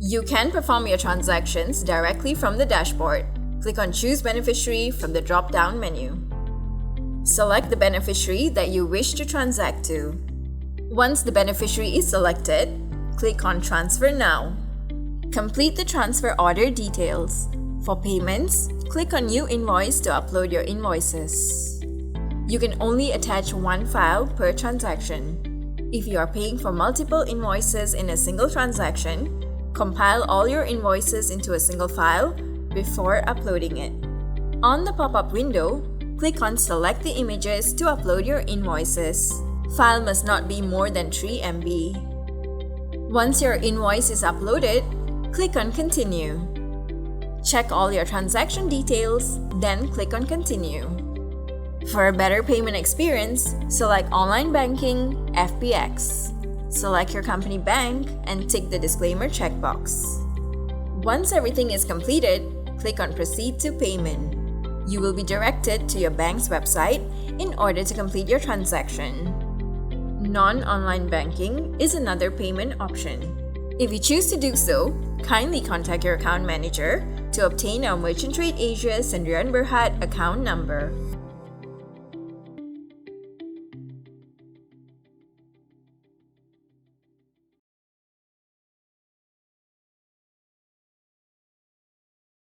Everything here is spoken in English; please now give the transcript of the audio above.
You can perform your transactions directly from the dashboard. Click on Choose Beneficiary from the drop-down menu. Select the beneficiary that you wish to transact to. Once the beneficiary is selected, click on Transfer Now. Complete the transfer order details. For payments, click on New Invoice to upload your invoices. You can only attach one file per transaction. If you are paying for multiple invoices in a single transaction, compile all your invoices into a single file before uploading it. On the pop-up window, click on Select the images to upload your invoices. File must not be more than 3 MB. Once your invoice is uploaded, click on Continue. Check all your transaction details, then click on Continue. For a better payment experience, select Online Banking, FBX. Select your company bank and tick the disclaimer checkbox. Once everything is completed, click on Proceed to Payment. You will be directed to your bank's website in order to complete your transaction. Non-online banking is another payment option. If you choose to do so, kindly contact your account manager to obtain our Merchant Trade Asia Sendirian Berhad account number.